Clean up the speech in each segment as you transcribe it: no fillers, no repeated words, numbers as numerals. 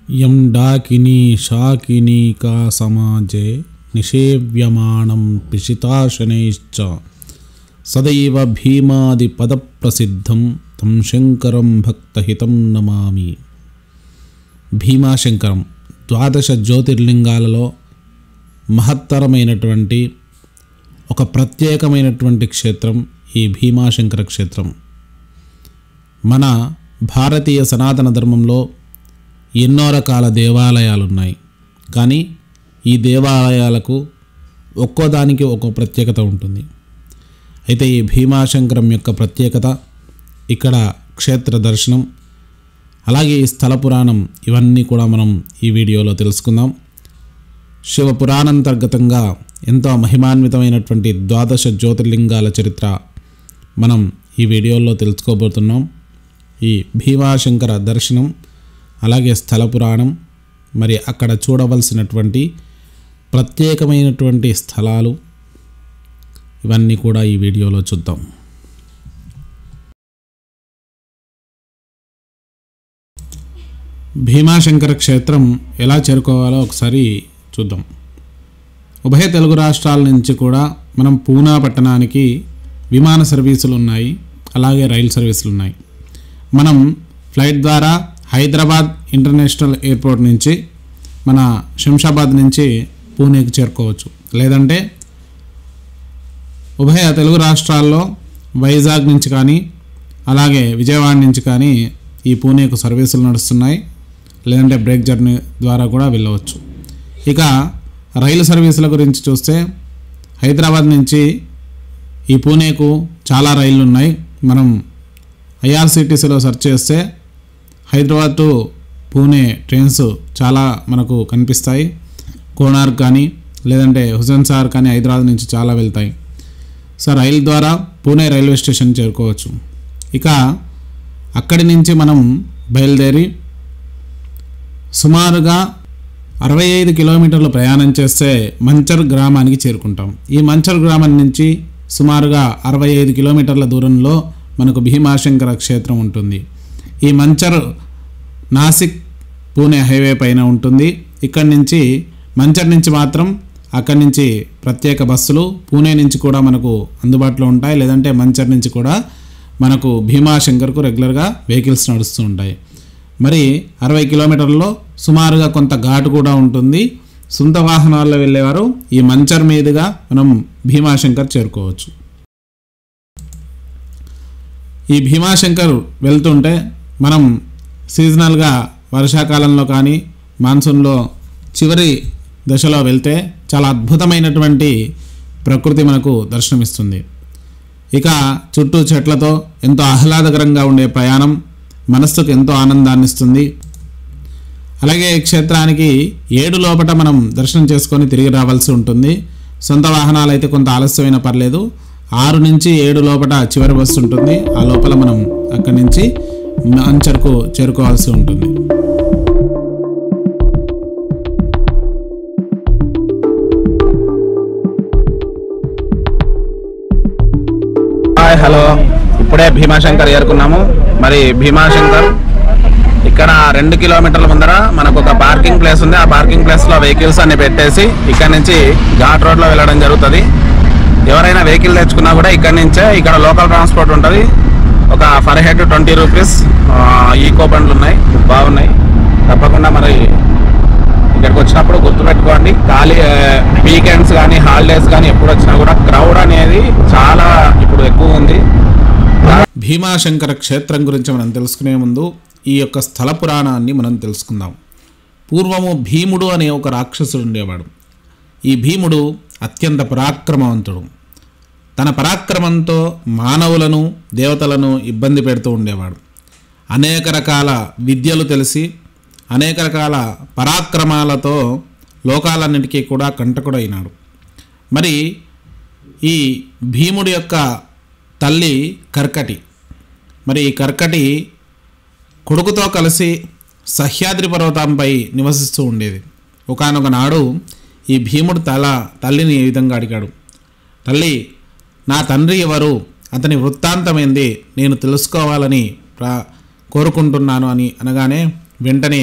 यं डाकिनी शाकिनीका समाजे निषेव्यमानं पिशिताशनैश्च सदैव भीमादिपदप्रसिद्धं तं शंकरं भक्तहितं नमामि। భీమాశంకరం ద్వాదశ జ్యోతిర్లింగాలలో మహత్తరమైనటువంటి ఒక ప్రత్యేకమైనటువంటి క్షేత్రం ఈ భీమాశంకర క్షేత్రం. మన భారతీయ సనాతన ధర్మంలో ఎన్నో రకాల దేవాలయాలు ఉన్నాయి. కానీ ఈ దేవాలయాలకు ఒక్కోదానికి ఒక్కో ప్రత్యేకత ఉంటుంది. అయితే ఈ భీమాశంకరం యొక్క ప్రత్యేకత, ఇక్కడ క్షేత్ర దర్శనం, అలాగే ఈ స్థల పురాణం, ఇవన్నీ కూడా మనం ఈ వీడియోలో తెలుసుకుందాం. శివ పురాణాంతర్గతంగా ఎంతో మహిమాన్వితమైనటువంటి ద్వాదశ జ్యోతిర్లింగాల చరిత్ర మనం ఈ వీడియోలో తెలుసుకోబోతున్నాం. ఈ భీమాశంకర దర్శనం, అలాగే స్థల పురాణం, మరి అక్కడ చూడవలసినటువంటి ప్రత్యేకమైనటువంటి స్థలాలు, ఇవన్నీ కూడా ఈ వీడియోలో చూద్దాం. భీమాశంకర క్షేత్రం ఎలా చేరుకోవాలో ఒకసారి చూద్దాం. ఉభయ తెలుగు రాష్ట్రాల నుంచి కూడా మనం పూనా పట్టణానికి విమాన సర్వీసులు ఉన్నాయి, అలాగే రైలు సర్వీసులు ఉన్నాయి. మనం ఫ్లైట్ ద్వారా హైదరాబాద్ ఇంటర్నేషనల్ ఎయిర్పోర్ట్ నుంచి మన శంషాబాద్ నుంచి పూణేకి చేరుకోవచ్చు. లేదంటే ఉభయ తెలుగు రాష్ట్రాల్లో వైజాగ్ నుంచి కానీ, అలాగే విజయవాడ నుంచి కానీ ఈ పూణేకు సర్వీసులు నడుస్తున్నాయి. లేదంటే బ్రేక్ జర్నీ ద్వారా కూడా వెళ్ళవచ్చు. ఇక రైలు సర్వీసుల గురించి చూస్తే హైదరాబాద్ నుంచి ఈ పూణేకు చాలా రైళ్ళు ఉన్నాయి. మనం ఐఆర్సిటీసీలో సెర్చ్ చేస్తే హైదరాబాద్ టు పూణే ట్రైన్స్ చాలా మనకు కనిపిస్తాయి. కోనార్క్ కానీ, లేదంటే హుసేన్ సాగర్ కానీ హైదరాబాద్ నుంచి చాలా వెళ్తాయి. సో రైలు ద్వారా పూణే రైల్వే స్టేషన్ చేరుకోవచ్చు. ఇక అక్కడి నుంచి మనం బయలుదేరి సుమారుగా 65 కిలోమీటర్లు ప్రయాణం చేస్తే మంచర్ గ్రామానికి చేరుకుంటాం. ఈ మంచర్ గ్రామం నుంచి సుమారుగా 65 కిలోమీటర్ల దూరంలో మనకు భీమాశంకర క్షేత్రం ఉంటుంది. ఈ మంచర్ నాసిక్ పూణే హైవే పైన ఉంటుంది. ఇక్కడి నుంచి మంచర్ నుంచి మాత్రం అక్కడి నుంచి ప్రత్యేక బస్సులు పూణే నుంచి కూడా మనకు అందుబాటులో ఉంటాయి. లేదంటే మంచర్ నుంచి కూడా మనకు భీమాశంకర్కు రెగ్యులర్గా వెహికల్స్ నడుస్తూ ఉంటాయి. మరి 60 కిలోమీటర్లలో సుమారుగా కొంత ఘాటు కూడా ఉంటుంది. సొంత వాహనాల్లో వెళ్ళేవారు ఈ మంచర్ మీదుగా మనం భీమాశంకర్ చేరుకోవచ్చు. ఈ భీమాశంకర్ వెళ్తుంటే మనం సీజనల్గా వర్షాకాలంలో కానీ, మాన్సూన్లో చివరి దశలో వెళ్తే చాలా అద్భుతమైనటువంటి ప్రకృతి మనకు దర్శనమిస్తుంది. ఇక చుట్టూ చెట్లతో ఎంతో ఆహ్లాదకరంగా ఉండే ప్రయాణం మనస్సుకు ఎంతో ఆనందాన్ని ఇస్తుంది. అలాగే ఈ క్షేత్రానికి 7 లోపట మనం దర్శనం చేసుకొని తిరిగి రావాల్సి ఉంటుంది. సొంత వాహనాలు అయితే కొంత ఆలస్యమైన పర్లేదు. 6 నుంచి 7 లోపట చివరి బస్సు ఉంటుంది. ఆ లోపల మనం అక్కడి నుంచి మంచర్కు చేరుకోవాల్సి ఉంటుంది. హలో, ఇప్పుడే భీమాశంకర్ చేరుకున్నాము. మరి భీమాశంకర్ ఇక్కడ 2 కిలోమీటర్ల ముందర మనకు ఒక పార్కింగ్ ప్లేస్ ఉంది. ఆ పార్కింగ్ ప్లేస్లో వెహికల్స్ అన్ని పెట్టేసి ఇక్కడ నుంచి ఘాట్ రోడ్లో వెళ్ళడం జరుగుతుంది. ఎవరైనా వెహికల్ తెచ్చుకున్నా కూడా ఇక్కడ నుంచే, ఇక్కడ లోకల్ ట్రాన్స్పోర్ట్ ఉంటుంది. ఒక ఫర్ హెడ్ 20 రూపీస్ ఈకో బండ్లు ఉన్నాయి, బాగున్నాయి. తప్పకుండా మరి ఇక్కడికి వచ్చినప్పుడు గుర్తుపెట్టుకోండి. ఖాళీ వీకెండ్స్ కానీ, హాలిడేస్ కానీ ఎప్పుడు వచ్చినా కూడా క్రౌడ్ అనేది చాలా ఇప్పుడు ఎక్కువ ఉంది. భీమాశంకర క్షేత్రం గురించి మనం తెలుసుకునే ముందు ఈ యొక్క స్థల పురాణాన్ని మనం తెలుసుకుందాం. పూర్వము భీముడు అనే ఒక రాక్షసుడు ఉండేవాడు. ఈ భీముడు అత్యంత పరాక్రమవంతుడు. తన పరాక్రమంతో మానవులను, దేవతలను ఇబ్బంది పెడుతూ ఉండేవాడు. అనేక రకాల విద్యలు తెలిసి, అనేక రకాల పరాక్రమాలతో లోకాలన్నిటికీ కూడా కంటకుడైనాడు. మరి ఈ భీముడి యొక్క తల్లి కర్కటి. మరి ఈ కర్కటి కొడుకుతో కలిసి సహ్యాద్రి పర్వతంపై నివసిస్తూ ఉండేది. ఒకానొక నాడు ఈ భీముడు తల్లిని ఈ విధంగా అడిగాడు. తల్లి, నా తండ్రి ఎవరు, అతని వృత్తాంతం ఏంది, నేను తెలుసుకోవాలని కోరుకుంటున్నాను అని అనగానే వెంటనే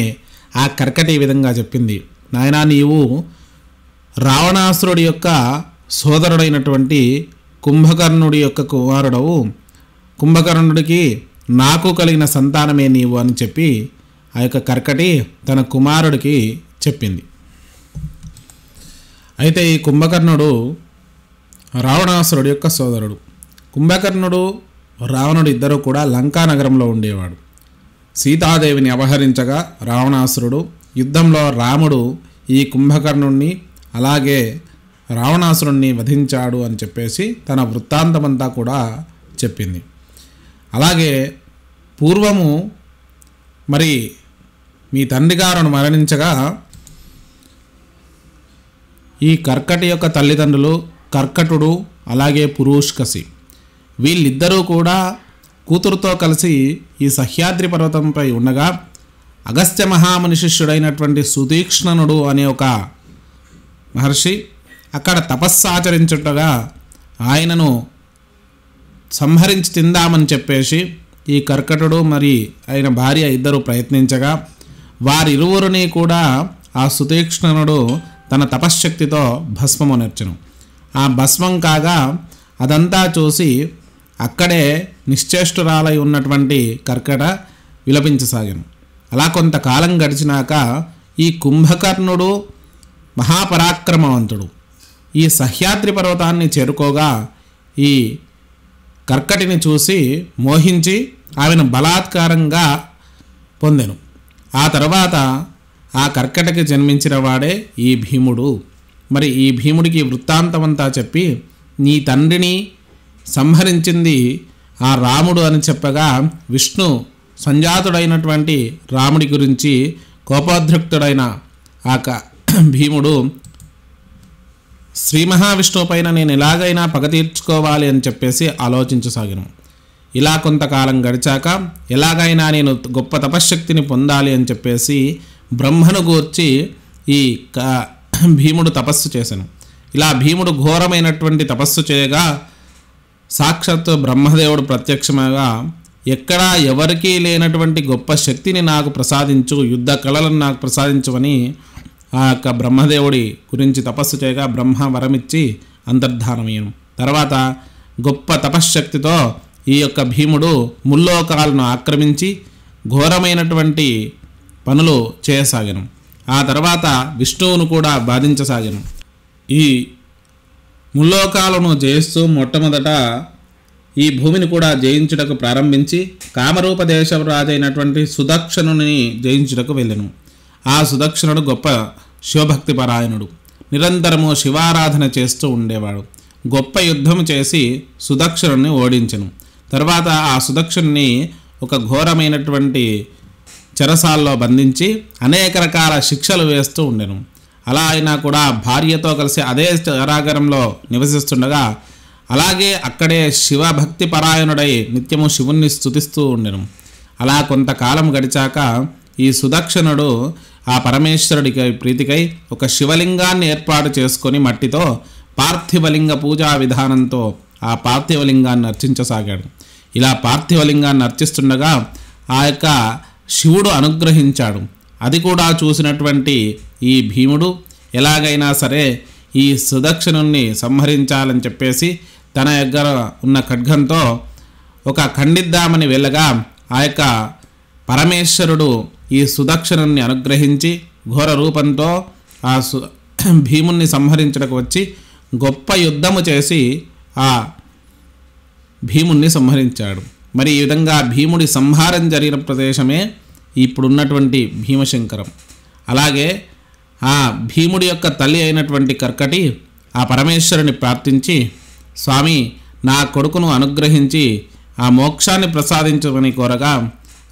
ఆ కర్కటి ఈ విధంగా చెప్పింది, నాయనా నీవు రావణాసురుడి యొక్క సోదరుడైనటువంటి కుంభకర్ణుడి యొక్క కుమారుడవు, కుంభకర్ణుడికి నాకు కలిగిన సంతానమే నీవు అని చెప్పి ఆ యొక్క కర్కటి తన కుమారుడికి చెప్పింది. అయితే ఈ కుంభకర్ణుడు రావణాసురుడి యొక్క సోదరుడు. కుంభకర్ణుడు రావణుడు ఇద్దరు కూడా లంకా నగరంలో ఉండేవాడు. సీతాదేవిని అపహరించగా రావణాసురుడు యుద్ధంలో రాముడు ఈ కుంభకర్ణుణ్ణి అలాగే రావణాసురుణ్ణి వధించాడు అని చెప్పేసి తన వృత్తాంతమంతా కూడా చెప్పింది. అలాగే పూర్వము మరి మీ తండ్రి గారును మరణించగా ఈ కర్కటి యొక్క తల్లిదండ్రులు కర్కటుడు అలాగే పురూష్కసి వీళ్ళిద్దరూ కూడా కూతురుతో కలిసి ఈ సహ్యాద్రి పర్వతంపై ఉండగా అగస్త్య మహాముని శిష్యుడైనటువంటి సుతీక్ష్ణనుడు అనే ఒక మహర్షి అక్కడ తపస్సాచరించుటగా ఆయనను సంహరించి తిందామని చెప్పేసి ఈ కర్కటుడు మరి ఆయన భార్య ఇద్దరు ప్రయత్నించగా వారిరువురిని కూడా ఆ సుతీక్ష్ణనుడు తన తపశ్శక్తితో భస్మమునర్చెను. ఆ భస్మం కాగా అదంతా చూసి అక్కడే నిశ్చేష్టురాలై ఉన్నటువంటి కర్కట విలపించసాగాను. అలా కొంతకాలం గడిచినాక ఈ కుంభకర్ణుడు మహాపరాక్రమవంతుడు ఈ సహ్యాద్రి పర్వతాన్ని చేరుకోగా ఈ కర్కటిని చూసి మోహించి ఆమెను బలాత్కారంగా పొందెను. ఆ తర్వాత ఆ కర్కటకి జన్మించిన వాడే ఈ భీముడు. మరి ఈ భీముడికి వృత్తాంతమంతా చెప్పి నీ తండ్రిని సంహరించింది ఆ రాముడు అని చెప్పగా విష్ణు సంజాతుడైనటువంటి రాముడి గురించి కోపోద్రిక్తుడైన ఆ భీముడు శ్రీ మహావిష్ణువు పైన నేను ఎలాగైనా పగ తీర్చుకోవాలి అని చెప్పేసి ఆలోచించసాగాను. ఇలా కొంతకాలం గడిచాక ఎలాగైనా నేను గొప్ప తపశ్శక్తిని పొందాలి అని చెప్పేసి బ్రహ్మను గూర్చి ఈ భీముడు తపస్సు చేశాను. ఇలా భీముడు ఘోరమైనటువంటి తపస్సు చేయగా సాక్షాత్తు బ్రహ్మదేవుడు ప్రత్యక్షంగా ఎక్కడా ఎవరికీ లేనటువంటి గొప్ప శక్తిని నాకు ప్రసాదించు, యుద్ధ కళలను నాకు ప్రసాదించువని ఆ యొక్క బ్రహ్మదేవుడి గురించి తపస్సు చేయగా బ్రహ్మ వరమిచ్చి అంతర్ధానమయ్యను. తర్వాత గొప్ప తపశ్శక్తితో ఈ యొక్క భీముడు ముల్లోకాలను ఆక్రమించి ఘోరమైనటువంటి పనులు చేయసాగాను. ఆ తర్వాత విష్ణువును కూడా బాధించసాగాను. ఈ ముల్లోకాలను జయిస్తూ మొట్టమొదట ఈ భూమిని కూడా జయించుటకు ప్రారంభించి కామరూపదేశరాజైనటువంటి సుదక్షణుని జయించుటకు వెళ్ళెను. ఆ సుదక్షణుడు గొప్ప శివభక్తి పరాయణుడు, నిరంతరము శివారాధన చేస్తూ ఉండేవాడు. గొప్ప యుద్ధం చేసి సుదక్షణుని ఓడించెను. తర్వాత ఆ సుదక్షుణ్ణి ఒక ఘోరమైనటువంటి చెరసాల్లో బంధించి అనేక రకాల శిక్షలు వేస్తూ ఉండెను. అలా అయినా కూడా భార్యతో కలిసి అదే కారాగారంలో నివసిస్తుండగా అలాగే అక్కడే శివభక్తి పరాయణుడై నిత్యము శివుణ్ణి స్తుతిస్తూ ఉండెను. అలా కొంతకాలం గడిచాక ఈ సుదక్షణుడు ఆ పరమేశ్వరుడికి ప్రీతికై ఒక శివలింగాన్ని ఏర్పాటు చేసుకొని మట్టితో పార్థివలింగ పూజా విధానంతో ఆ పార్థివలింగాన్ని అర్చించసాగాడు. ఇలా పార్థివలింగాన్ని అర్చిస్తుండగా ఆ యొక్క శివుడు అనుగ్రహించాడు. అది కూడా చూసినటువంటి ఈ భీముడు ఎలాగైనా సరే ఈ సుదక్షణుణ్ణి సంహరించాలని చెప్పేసి తన దగ్గర ఉన్న ఖడ్గంతో ఒక ఖండిద్దామని వెళ్ళగా ఆ యొక్క పరమేశ్వరుడు ఈ సుదక్షణుణ్ణి అనుగ్రహించి ఘోర రూపంతో ఆ భీముణ్ణి సంహరించడానికి వచ్చి గొప్ప యుద్ధము చేసి ఆ భీముణ్ణి సంహరించాడు. మరి ఈ విధంగా భీముడి సంహారం జరిగిన ప్రదేశమే ఇప్పుడున్నటువంటి భీమశంకరం. అలాగే ఆ భీముడి యొక్క తల్లి అయినటువంటి కర్కటి ఆ పరమేశ్వరుని ప్రార్థించి స్వామి నా కొడుకును అనుగ్రహించి ఆ మోక్షాన్ని ప్రసాదించమని కోరగా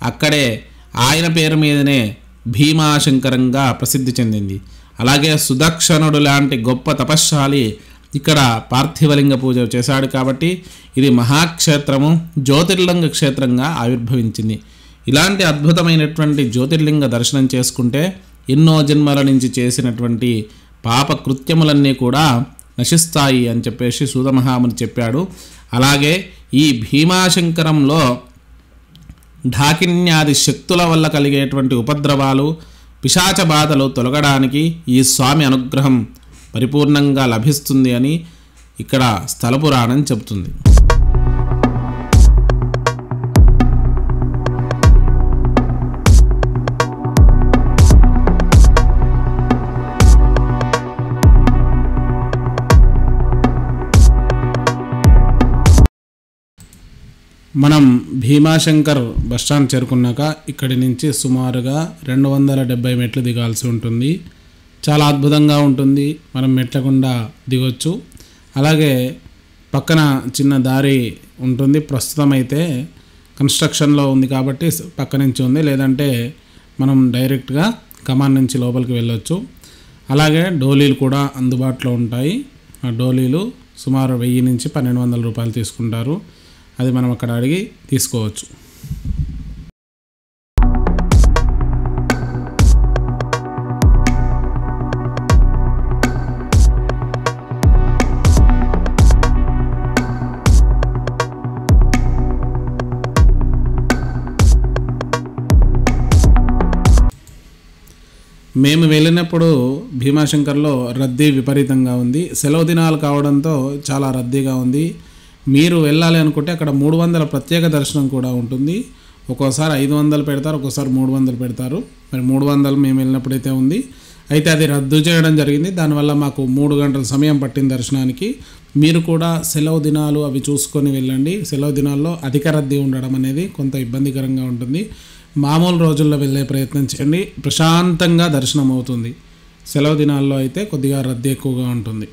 అక్కడే ఆయన పేరు మీదనే భీమాశంకరంగా ప్రసిద్ధి చెందింది. అలాగే సుదక్షణుడు లాంటి గొప్ప తపశ్శాలి ఇక్కడ పార్థివలింగ పూజ చేశాడు కాబట్టి ఇది మహాక్షేత్రము జ్యోతిర్లింగ క్షేత్రంగా ఆవిర్భవించింది. ఇలాంటి అద్భుతమైనటువంటి జ్యోతిర్లింగ దర్శనం చేసుకుంటే ఎన్నో జన్మల నుంచి చేసినటువంటి పాప కృత్యములన్నీ కూడా నశిస్తాయి అని చెప్పేసి సూతమహాముని చెప్పాడు. అలాగే ఈ భీమాశంకరంలో ఢాకిన్యాది శక్తుల వల్ల కలిగేటువంటి ఉపద్రవాలు పిశాచ బాధలు తొలగడానికి ఈ స్వామి అనుగ్రహం పరిపూర్ణంగా లభిస్తుంది అని ఇక్కడ స్థల పురాణం చెబుతుంది. మనం భీమాశంకర్ బస్టాండ్ చేరుకున్నాక ఇక్కడి నుంచి సుమారుగా 270 మెట్లు దిగాల్సి ఉంటుంది. చాలా అద్భుతంగా ఉంటుంది. మనం మెట్ల గుండా దిగొచ్చు. అలాగే పక్కన చిన్న దారి ఉంటుంది. ప్రస్తుతం అయితే కన్స్ట్రక్షన్లో ఉంది కాబట్టి పక్క నుంచి ఉంది, లేదంటే మనం డైరెక్ట్గా కమాన్ నుంచి లోపలికి వెళ్ళొచ్చు. అలాగే డోలీలు కూడా అందుబాటులో ఉంటాయి. ఆ డోలీలు సుమారు 1000 నుంచి 1200 రూపాయలు తీసుకుంటారు. అది మనం అక్కడ అడిగి తీసుకోవచ్చు. మేము వెళ్ళినప్పుడు భీమాశంకర్లో రద్దీ విపరీతంగా ఉంది. సెలవు దినాలు కావడంతో చాలా రద్దీగా ఉంది. మీరు వెళ్ళాలి అనుకుంటే అక్కడ 300 ప్రత్యేక దర్శనం కూడా ఉంటుంది. ఒక్కోసారి 500 పెడతారు, ఒక్కోసారి 300 పెడతారు. మరి 300 మేము వెళ్ళినప్పుడైతే ఉంది. అయితే అది రద్దు చేయడం జరిగింది. దానివల్ల మాకు 3 గంటల సమయం పట్టింది దర్శనానికి. మీరు కూడా సెలవు దినాలు అవి చూసుకొని వెళ్ళండి. సెలవు దినాల్లో అధిక రద్దీ ఉండడం అనేది కొంత ఇబ్బందికరంగా ఉంటుంది. మామూలు రోజుల్లో వెళ్ళే ప్రయత్నం చేయండి. ప్రశాంతంగా దర్శనం అవుతుంది. సెలవు దినాల్లో అయితే కొద్దిగా రద్దీ ఎక్కువగా ఉంటుంది.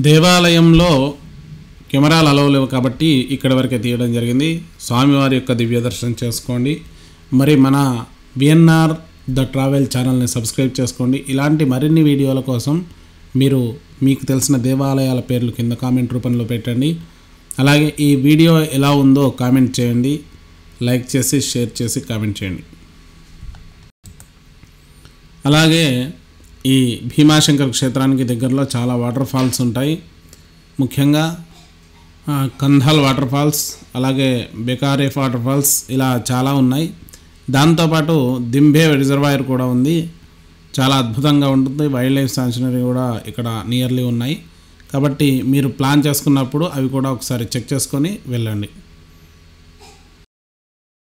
దేవాలయంలో కెమెరాలు అలౌ లేవు కాబట్టి ఇక్కడి వరకే తీయడం జరిగింది. స్వామివారి యొక్క దివ్య దర్శనం చేసుకోండి. మరి మన విఎన్ఆర్ ద ట్రావెల్ ఛానల్ని సబ్స్క్రైబ్ చేసుకోండి. ఇలాంటి మరిన్ని వీడియోల కోసం మీరు మీకు తెలిసిన దేవాలయాల పేర్లు కింద కామెంట్ రూపంలో పెట్టండి. అలాగే ఈ వీడియో ఎలా ఉందో కామెంట్ చేయండి. లైక్ చేసి షేర్ చేసి కామెంట్ చేయండి. అలాగే ఈ భీమాశంకర్ క్షేత్రానికి దగ్గరలో చాలా వాటర్ ఫాల్స్ ఉంటాయి. ముఖ్యంగా కంధాల్ వాటర్ ఫాల్స్, అలాగే బెకారే వాటర్ ఫాల్స్, ఇలా చాలా ఉన్నాయి. దాంతోపాటు దింబే రిజర్వాయర్ కూడా ఉంది. చాలా అద్భుతంగా ఉంటుంది. వైల్డ్ లైఫ్ సాంక్చురీ కూడా ఇక్కడ నియర్లీ ఉన్నాయి. కాబట్టి మీరు ప్లాన్ చేసుకున్నప్పుడు అవి కూడా ఒకసారి చెక్ చేసుకొని వెళ్ళండి.